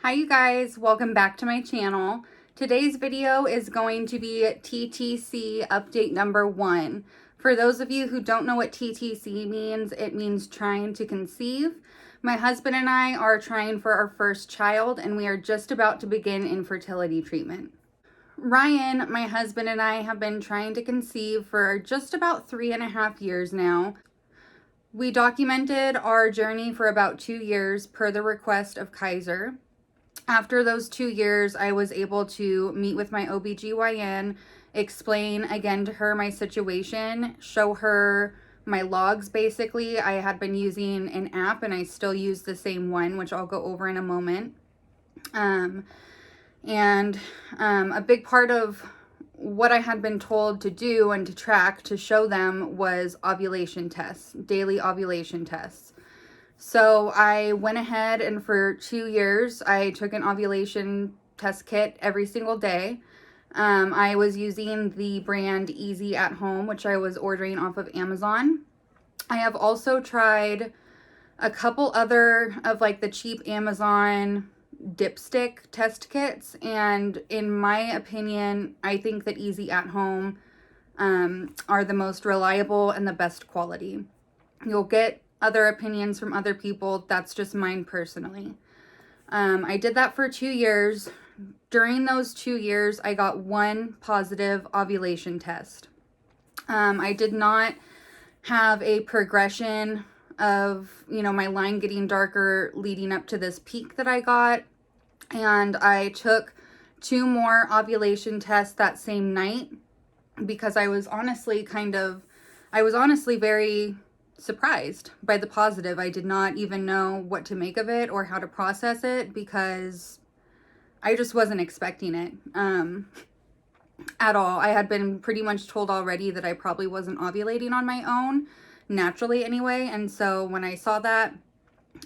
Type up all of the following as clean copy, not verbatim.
Hi you guys, welcome back to my channel. Today's video is going to be TTC update number 1. For those of you who don't know what TTC means, it means trying to conceive. My husband and I are trying for our first child and we are just about to begin infertility treatment. Ryan, my husband, and I have been trying to conceive for just about 3.5 years now. We documented our journey for about 2 years per the request of Kaiser. After those 2 years, I was able to meet with my OBGYN, explain again to her my situation, show her my logs basically. I had been using an app and I still use the same one, which I'll go over in a moment. A big part of what I had been told to do and to track to show them was ovulation tests, daily ovulation tests. So I went ahead and for 2 years, I took an ovulation test kit every single day. I was using the brand Easy at Home, which I was ordering off of Amazon. I have also tried a couple other of like the cheap Amazon dipstick test kits. And in my opinion, I think that Easy at Home are the most reliable and the best quality. You'll get other opinions from other people. That's just mine personally. I did that for 2 years. During those 2 years, I got 1 positive ovulation test. I did not have a progression of, my line getting darker leading up to this peak that I got. And I took 2 more ovulation tests that same night because I was honestly very surprised by the positive. I did not even know what to make of it or how to process it because I just wasn't expecting it at all. I had been pretty much told already that I probably wasn't ovulating on my own, naturally anyway. And so when I saw that,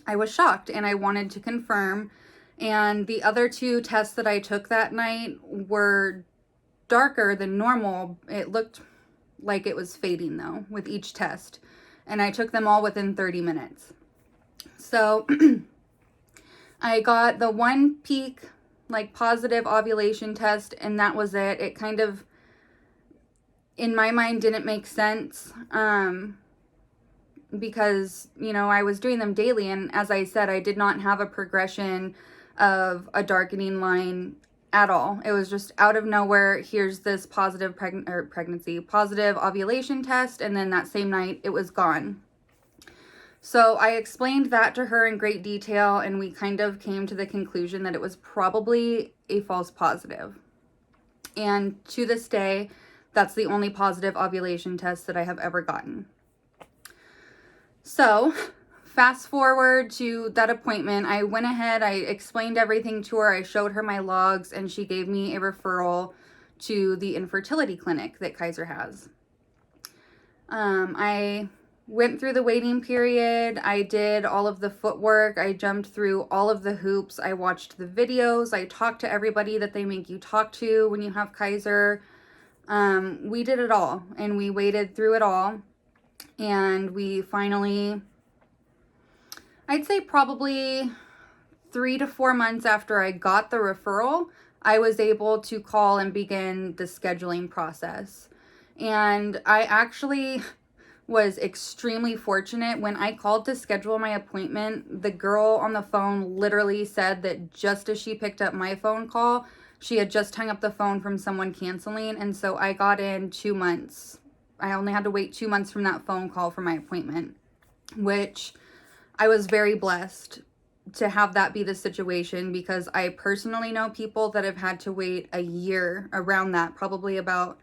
I was shocked and I wanted to confirm. And the other 2 tests that I took that night were darker than normal. It looked like it was fading though with each test. And I took them all within 30 minutes. So I got the 1 peak, like positive ovulation test, and that was it. It kind of, in my mind, didn't make sense because, I was doing them daily. And as I said, I did not have a progression of a darkening line at all. It was just out of nowhere. Here's this positive positive ovulation test. And then that same night it was gone. So I explained that to her in great detail. And we kind of came to the conclusion that it was probably a false positive. And to this day, that's the only positive ovulation test that I have ever gotten. So fast forward to that appointment, I went ahead, I explained everything to her, I showed her my logs, and she gave me a referral to the infertility clinic that Kaiser has. I went through the waiting period, I did all of the footwork, I jumped through all of the hoops, I watched the videos, I talked to everybody that they make you talk to when you have Kaiser. We did it all, and we waited through it all, and we finally, I'd say probably 3 to 4 months after I got the referral, I was able to call and begin the scheduling process. And I actually was extremely fortunate. When I called to schedule my appointment, the girl on the phone literally said that just as she picked up my phone call, she had just hung up the phone from someone canceling. And so I got in 2 months. I only had to wait 2 months from that phone call for my appointment, which I was very blessed to have that be the situation because I personally know people that have had to wait a year around that, probably about,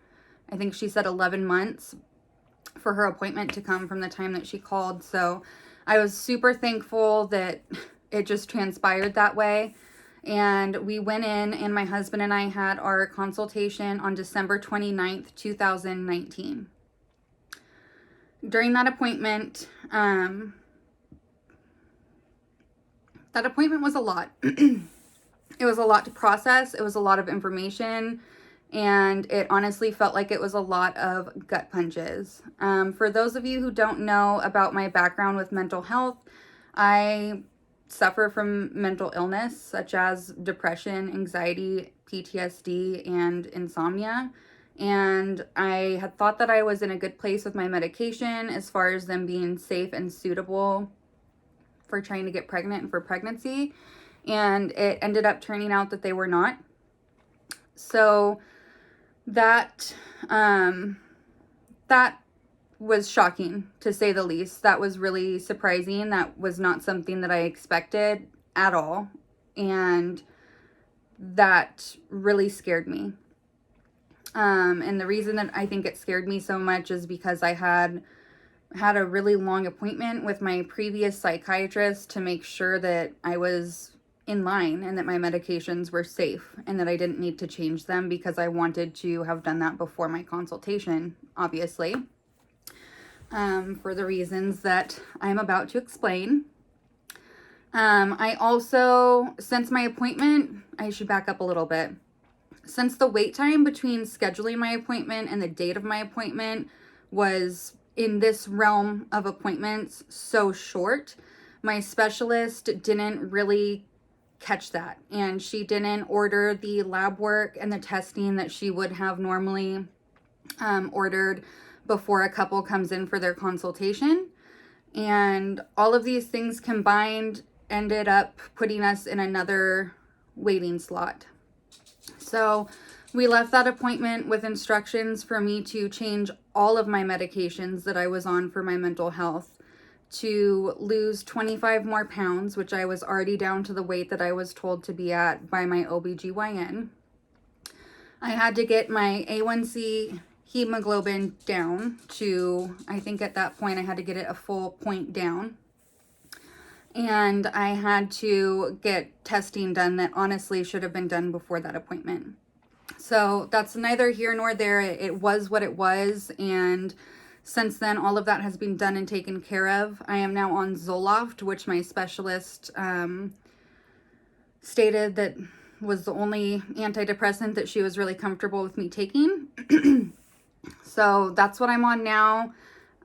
I think she said 11 months for her appointment to come from the time that she called. So I was super thankful that it just transpired that way. And we went in and my husband and I had our consultation on December 29th, 2019. During that appointment, was a lot. It was a lot to process. It was a lot of information. And it honestly felt like it was a lot of gut punches. For those of you who don't know about my background with mental health, I suffer from mental illness such as depression, anxiety, PTSD, and insomnia. And I had thought that I was in a good place with my medication as far as them being safe and suitable for trying to get pregnant and for pregnancy. And it ended up turning out that they were not. So that was shocking, to say the least. That was really surprising. That was not something that I expected at all. And that really scared me. And the reason that I think it scared me so much is because I had a really long appointment with my previous psychiatrist to make sure that I was in line and that my medications were safe and that I didn't need to change them, because I wanted to have done that before my consultation, obviously, for the reasons that I'm about to explain. I also, since my appointment, I should back up a little bit. Since the wait time between scheduling my appointment and the date of my appointment was, in this realm of appointments, so short, my specialist didn't really catch that. And she didn't order the lab work and the testing that she would have normally ordered before a couple comes in for their consultation. And all of these things combined ended up putting us in another waiting slot. So we left that appointment with instructions for me to change all of my medications that I was on for my mental health, to lose 25 more pounds, which I was already down to the weight that I was told to be at by my OBGYN. I had to get my A1C hemoglobin down to, I think at that point I had to get it a full point down. And I had to get testing done that honestly should have been done before that appointment. So that's neither here nor there. It was what it was. And since then, all of that has been done and taken care of. I am now on Zoloft, which my specialist stated that was the only antidepressant that she was really comfortable with me taking. So that's what I'm on now.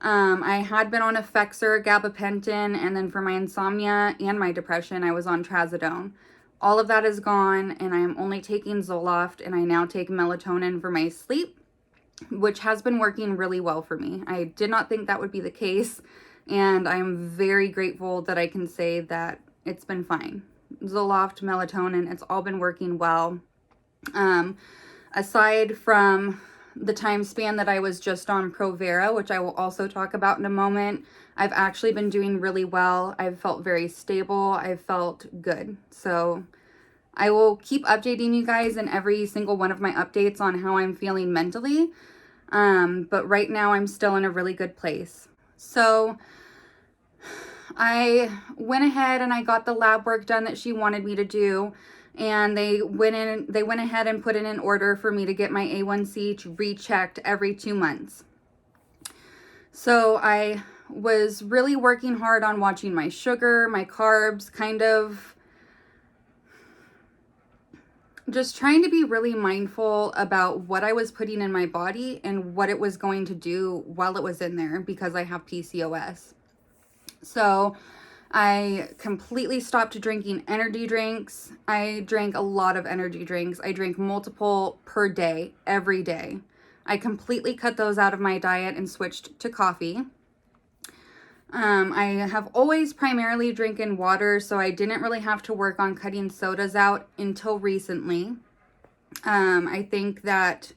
I had been on Effexor, gabapentin, and then for my insomnia and my depression, I was on trazodone. All of that is gone, and I am only taking Zoloft, and I now take melatonin for my sleep, which has been working really well for me. I did not think that would be the case, and I'm very grateful that I can say that it's been fine. Zoloft, melatonin, it's all been working well. Aside from the time span that I was just on Provera, which I will also talk about in a moment, I've actually been doing really well. I've felt very stable. I've felt good. So I will keep updating you guys in every single one of my updates on how I'm feeling mentally. But right now I'm still in a really good place. So I went ahead and I got the lab work done that she wanted me to do. And they went ahead and put in an order for me to get my A1C rechecked every 2 months. So I was really working hard on watching my sugar, my carbs, kind of just trying to be really mindful about what I was putting in my body and what it was going to do while it was in there, because I have PCOS. So I completely stopped drinking energy drinks. I drank a lot of energy drinks. I drank multiple per day, every day. I completely cut those out of my diet and switched to coffee. I have always primarily drinking water, so I didn't really have to work on cutting sodas out until recently. I think that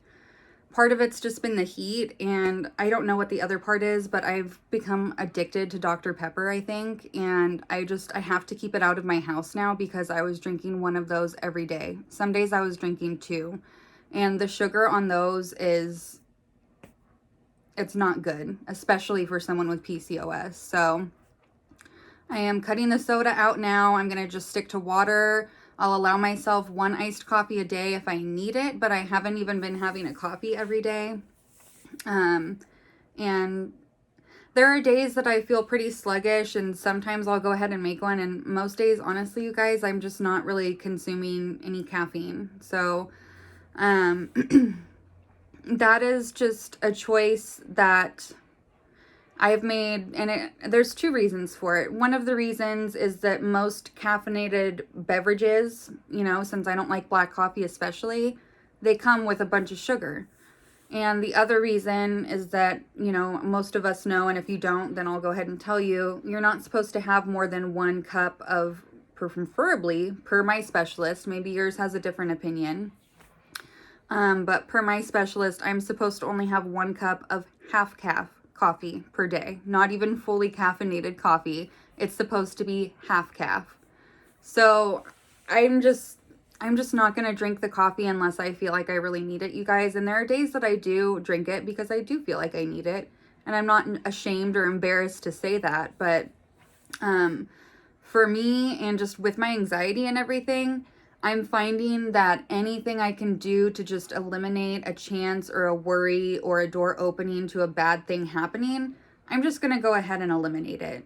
part of it's just been the heat, and I don't know what the other part is, but I've become addicted to Dr. Pepper, I think, and I have to keep it out of my house now because I was drinking one of those every day. Some days I was drinking 2, and the sugar on those it's not good, especially for someone with PCOS. So I am cutting the soda out now. I'm going to just stick to water. I'll allow myself 1 iced coffee a day if I need it, but I haven't even been having a coffee every day. And there are days that I feel pretty sluggish, and sometimes I'll go ahead and make one. And most days, honestly, you guys, I'm just not really consuming any caffeine. So that is just a choice that there's two reasons for it. One of the reasons is that most caffeinated beverages, since I don't like black coffee especially, they come with a bunch of sugar. And the other reason is that, most of us know, and if you don't, then I'll go ahead and tell you, you're not supposed to have more than 1 cup of, preferably, per my specialist, maybe yours has a different opinion, but per my specialist, I'm supposed to only have 1 cup of half calf coffee per day, not even fully caffeinated coffee. It's supposed to be half calf. So I'm just not going to drink the coffee unless I feel like I really need it, you guys. And there are days that I do drink it because I do feel like I need it. And I'm not ashamed or embarrassed to say that. But for me, and just with my anxiety and everything, I'm finding that anything I can do to just eliminate a chance or a worry or a door opening to a bad thing happening, I'm just going to go ahead and eliminate it.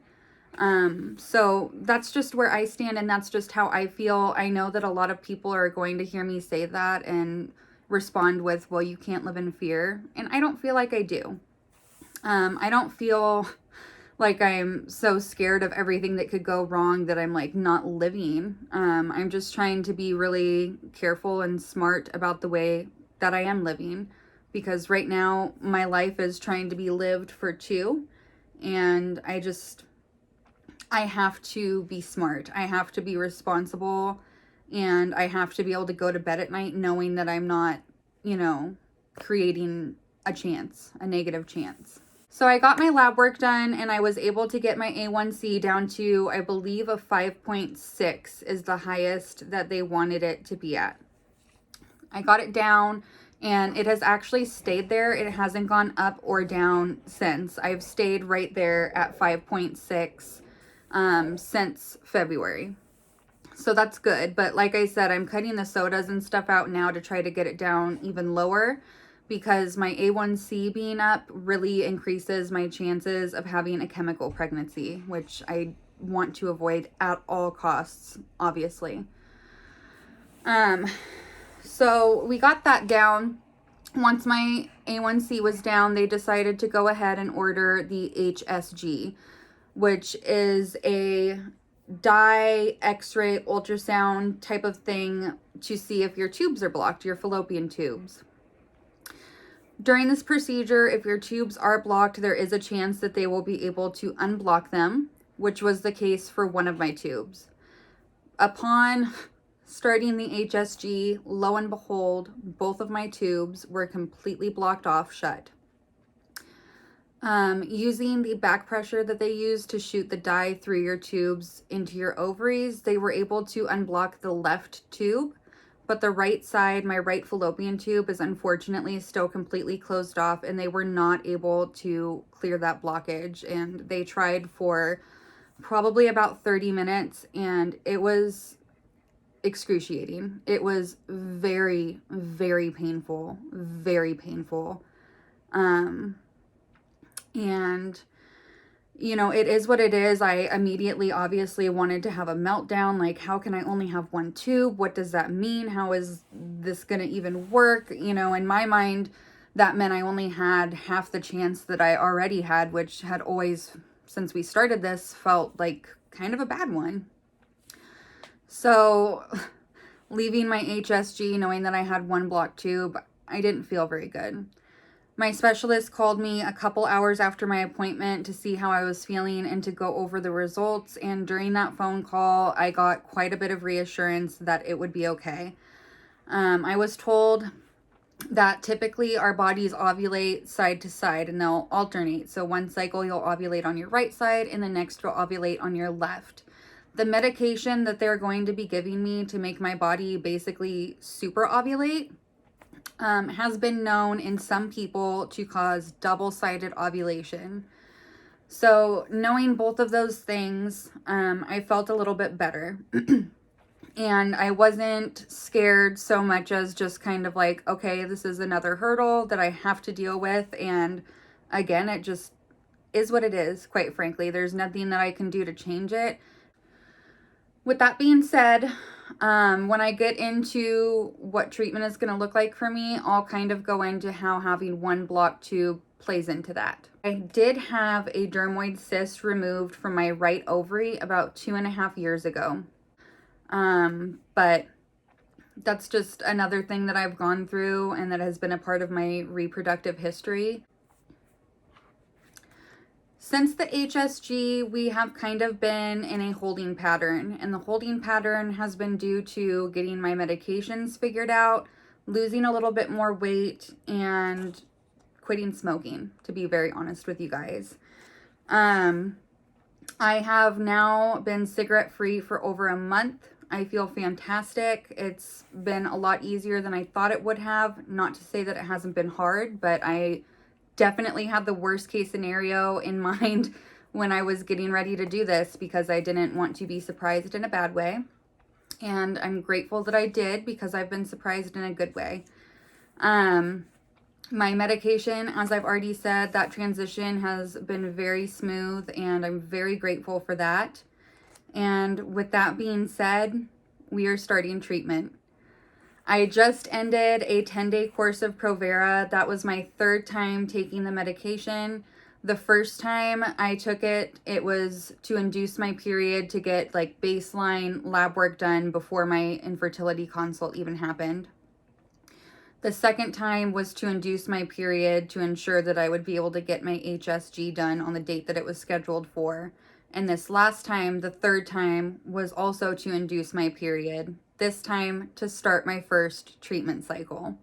So that's just where I stand, and that's just how I feel. I know that a lot of people are going to hear me say that and respond with, well, you can't live in fear. And I don't feel like I do. I don't feel like I'm so scared of everything that could go wrong that I'm like not living. I'm just trying to be really careful and smart about the way that I am living, because right now my life is trying to be lived for 2, and I have to be smart. I have to be responsible, and I have to be able to go to bed at night knowing that I'm not, creating a negative chance. So I got my lab work done, and I was able to get my A1C down to, I believe, a 5.6 is the highest that they wanted it to be at. I got it down, and it has actually stayed there. It hasn't gone up or down since. I've stayed right there at 5.6 since February. So that's good. But like I said, I'm cutting the sodas and stuff out now to try to get it down even lower, because my A1C being up really increases my chances of having a chemical pregnancy, which I want to avoid at all costs, obviously. So we got that down. Once my A1C was down, they decided to go ahead and order the HSG, which is a dye X-ray ultrasound type of thing to see if your tubes are blocked, your fallopian tubes. During this procedure, if your tubes are blocked, there is a chance that they will be able to unblock them, which was the case for one of my tubes. Upon starting the HSG, lo and behold, both of my tubes were completely blocked off shut. Using the back pressure that they use to shoot the dye through your tubes into your ovaries, they were able to unblock the left tube, but the right side, my right fallopian tube, is unfortunately still completely closed off, and they were not able to clear that blockage. And they tried for probably about 30 minutes, and it was excruciating. It was very, very painful, very painful. And it is what it is. I immediately obviously wanted to have a meltdown. Like, how can I only have 1 tube? What does that mean? How is this going to even work? In my mind, that meant I only had half the chance that I already had, which had always, since we started this, felt like kind of a bad one. So leaving my HSG, knowing that I had 1 blocked tube, I didn't feel very good. My specialist called me a couple hours after my appointment to see how I was feeling and to go over the results. And during that phone call, I got quite a bit of reassurance that it would be okay. I was told that typically our bodies ovulate side to side, and they'll alternate. So one cycle you'll ovulate on your right side, and the next you'll ovulate on your left. The medication that they're going to be giving me to make my body basically super ovulate has been known in some people to cause double-sided ovulation. So knowing both of those things, I felt a little bit better. And I wasn't scared so much as just kind of like, okay, this is another hurdle that I have to deal with. And again, it just is what it is, quite frankly. There's nothing that I can do to change it. With that being said, when I get into what treatment is going to look like for me, I'll kind of go into how having 1 blocked tube plays into that. I did have a dermoid cyst removed from my right ovary about 2.5 years ago. But that's just another thing that I've gone through and that has been a part of my reproductive history. Since the HSG, we have kind of been in a holding pattern, and the holding pattern has been due to getting my medications figured out, losing a little bit more weight, and quitting smoking, to be very honest with you guys. I have now been cigarette free for over a month. I feel fantastic. It's been a lot easier than I thought it would have. Not to say that it hasn't been hard, but I definitely had the worst case scenario in mind when I was getting ready to do this, because I didn't want to be surprised in a bad way. And I'm grateful that I did, because I've been surprised in a good way. My medication, as I've already said, that transition has been very smooth, and I'm very grateful for that. And with that being said, we are starting treatment. I just ended a 10-day course of Provera. That was my 3rd time taking the medication. The first time I took it, it was to induce my period, to get like baseline lab work done before my infertility consult even happened. The second time was to induce my period to ensure that I would be able to get my HSG done on the date that it was scheduled for. And this last time, the 3rd time, was also to induce my period. This time to start my first treatment cycle.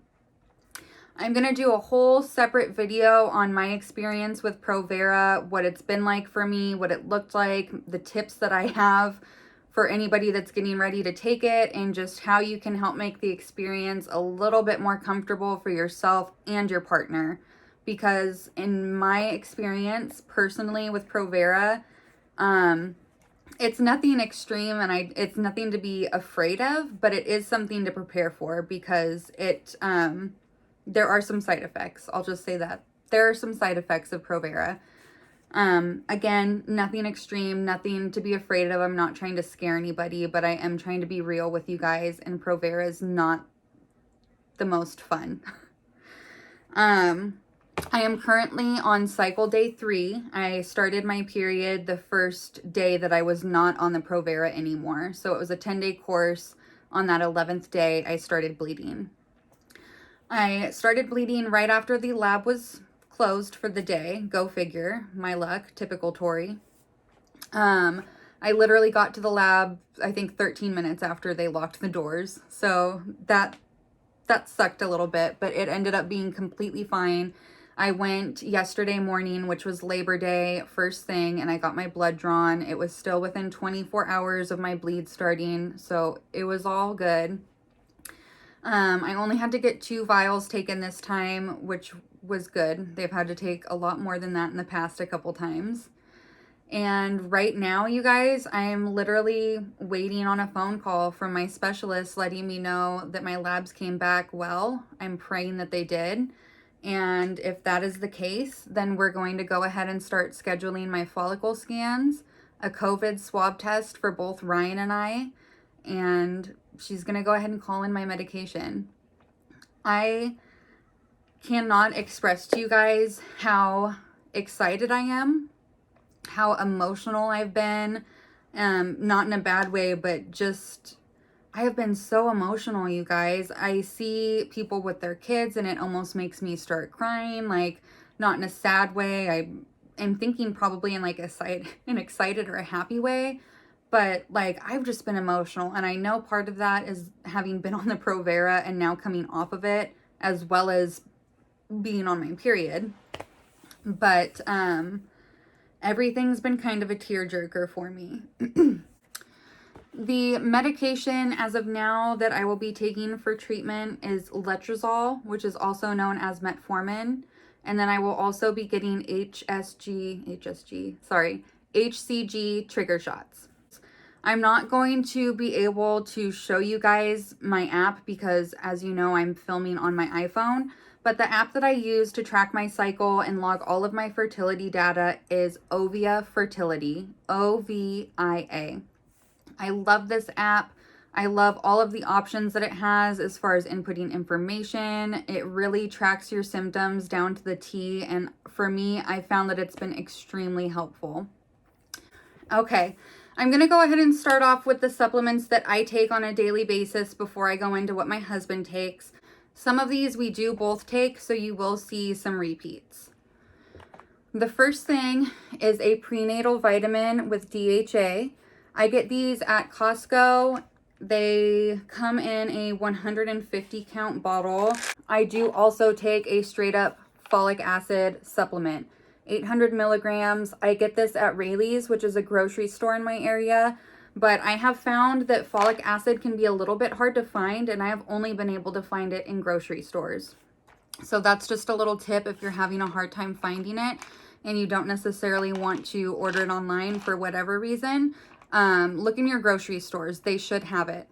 I'm going to do a whole separate video on my experience with Provera, what it's been like for me, what it looked like, the tips that I have for anybody that's getting ready to take it, and just how you can help make the experience a little bit more comfortable for yourself and your partner. Because in my experience personally with Provera, it's nothing extreme, and it's nothing to be afraid of, but it is something to prepare for, because there are some side effects. I'll just say that. There are some side effects of Provera. Again, nothing extreme, nothing to be afraid of. I'm not trying to scare anybody, but I am trying to be real with you guys, and Provera is not the most fun. I am currently on cycle day 3. I started my period the first day that I was not on the Provera anymore. So it was a 10-day course. On that 11th day, I started bleeding. I started bleeding right after the lab was closed for the day. Go figure. My luck. Typical Tori. I literally got to the lab, I think 13 minutes after they locked the doors. So that sucked a little bit, but it ended up being completely fine. I went yesterday morning, which was Labor Day, first thing, and I got my blood drawn. It was still within 24 hours of my bleed starting, so it was all good. I only had to get 2 vials taken this time, which was good. They've had to take a lot more than that in the past a couple times. And right now, you guys, I am literally waiting on a phone call from my specialist letting me know that my labs came back well. I'm praying that they did. And if that is the case, then we're going to go ahead and start scheduling my follicle scans, a COVID swab test for both Ryan and I, and she's going to go ahead and call in my medication. I cannot express to you guys how excited I am, how emotional I've been, not in a bad way, but just, I have been so emotional, you guys. I see people with their kids and it almost makes me start crying, like not in a sad way. I am thinking probably in like an excited or a happy way, but like I've just been emotional, and I know part of that is having been on the Provera and now coming off of it, as well as being on my period. But everything's been kind of a tearjerker for me. The medication as of now that I will be taking for treatment is letrozole, which is also known as metformin. And then I will also be getting HCG trigger shots. I'm not going to be able to show you guys my app because, as you know, I'm filming on my iPhone. But the app that I use to track my cycle and log all of my fertility data is Ovia Fertility, OVIA. I love this app. I love all of the options that it has as far as inputting information. It really tracks your symptoms down to the T, and for me, I found that it's been extremely helpful. Okay, I'm going to go ahead and start off with the supplements that I take on a daily basis before I go into what my husband takes. Some of these we do both take, so you will see some repeats. The first thing is a prenatal vitamin with DHA. I get these at Costco. They come in a 150 count bottle. I do also take a straight up folic acid supplement, 800 milligrams. I get this at Rayleigh's, which is a grocery store in my area, but I have found that folic acid can be a little bit hard to find, and I have only been able to find it in grocery stores. So that's just a little tip if you're having a hard time finding it and you don't necessarily want to order it online for whatever reason. Look in your grocery stores. They should have it.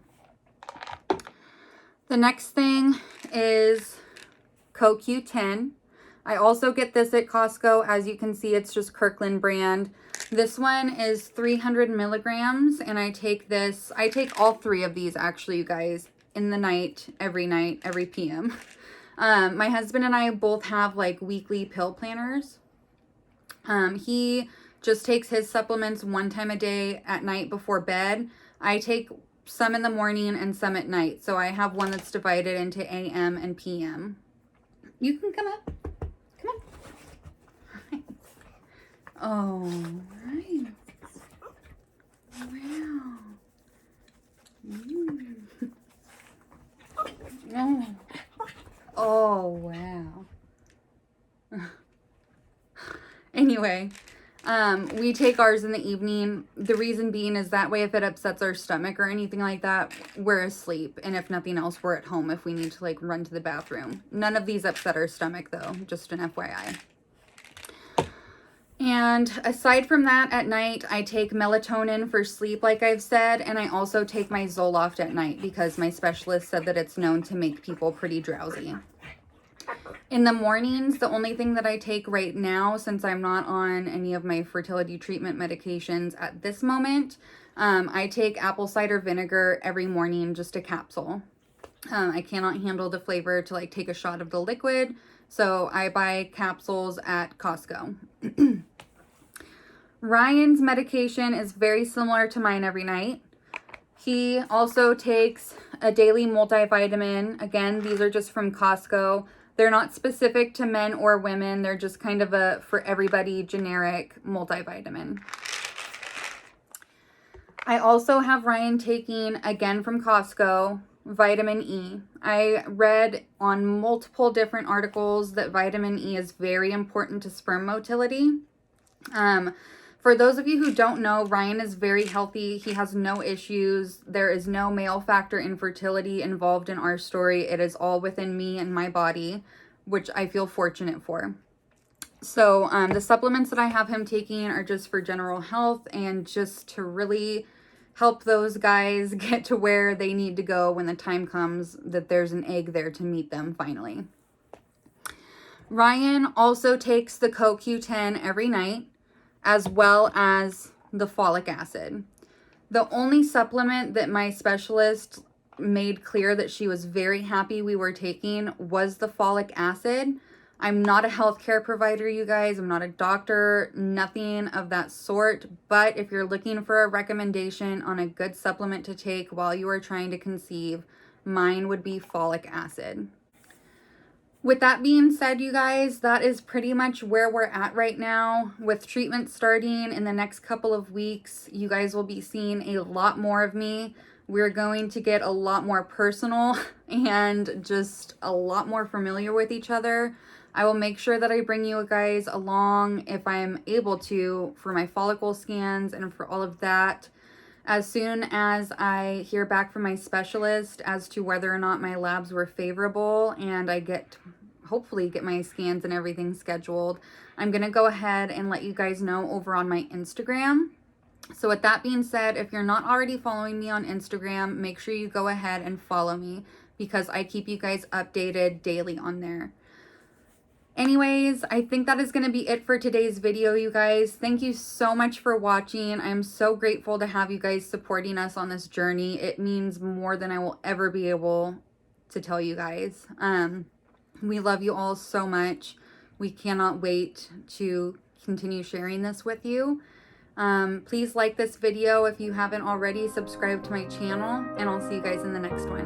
The next thing is CoQ10. I also get this at Costco. As you can see, it's just Kirkland brand. This one is 300 milligrams, and I take this. I take all three of these, actually, you guys, in the night, every PM. My husband and I both have like weekly pill planners. He just takes his supplements one time a day at night before bed. I take some in the morning and some at night. So I have one that's divided into AM and PM. You can come up. Come on. Oh, right. Wow. Oh. Oh, wow. Anyway, we take ours in the evening. The reason being is that way if it upsets our stomach or anything like that, we're asleep. And if nothing else, we're at home if we need to like run to the bathroom. None of these upset our stomach though, just an FYI. And aside from that, at night, I take melatonin for sleep, like I've said, and I also take my Zoloft at night because my specialist said that it's known to make people pretty drowsy. In the mornings, the only thing that I take right now, since I'm not on any of my fertility treatment medications at this moment, I take apple cider vinegar every morning, just a capsule. I cannot handle the flavor to like take a shot of the liquid, so I buy capsules at Costco. Ryan's medication is very similar to mine every night. He also takes a daily multivitamin. Again, these are just from Costco. They're not specific to men or women. They're just kind of a for everybody generic multivitamin. I also have Ryan taking, again from Costco, vitamin E. I read on multiple different articles that vitamin E is very important to sperm motility. For those of you who don't know, Ryan is very healthy. He has no issues. There is no male factor infertility involved in our story. It is all within me and my body, which I feel fortunate for. So the supplements that I have him taking are just for general health and just to really help those guys get to where they need to go when the time comes that there's an egg there to meet them finally. Ryan also takes the CoQ10 every night, as well as the folic acid. The only supplement that my specialist made clear that she was very happy we were taking was the folic acid. I'm not a healthcare provider, you guys. I'm not a doctor, nothing of that sort. But if you're looking for a recommendation on a good supplement to take while you are trying to conceive, mine would be folic acid. With that being said, you guys, that is pretty much where we're at right now. With treatment starting in the next couple of weeks, you guys will be seeing a lot more of me. We're going to get a lot more personal and just a lot more familiar with each other. I will make sure that I bring you guys along if I'm able to for my follicle scans and for all of that. As soon as I hear back from my specialist as to whether or not my labs were favorable and I hopefully get my scans and everything scheduled, I'm going to go ahead and let you guys know over on my Instagram. So with that being said, if you're not already following me on Instagram, make sure you go ahead and follow me because I keep you guys updated daily on there. Anyways, I think that is going to be it for today's video, you guys. Thank you so much for watching. I'm so grateful to have you guys supporting us on this journey. It means more than I will ever be able to tell you guys. We love you all so much. We cannot wait to continue sharing this with you. Please like this video if you haven't already. Subscribe to my channel, and I'll see you guys in the next one.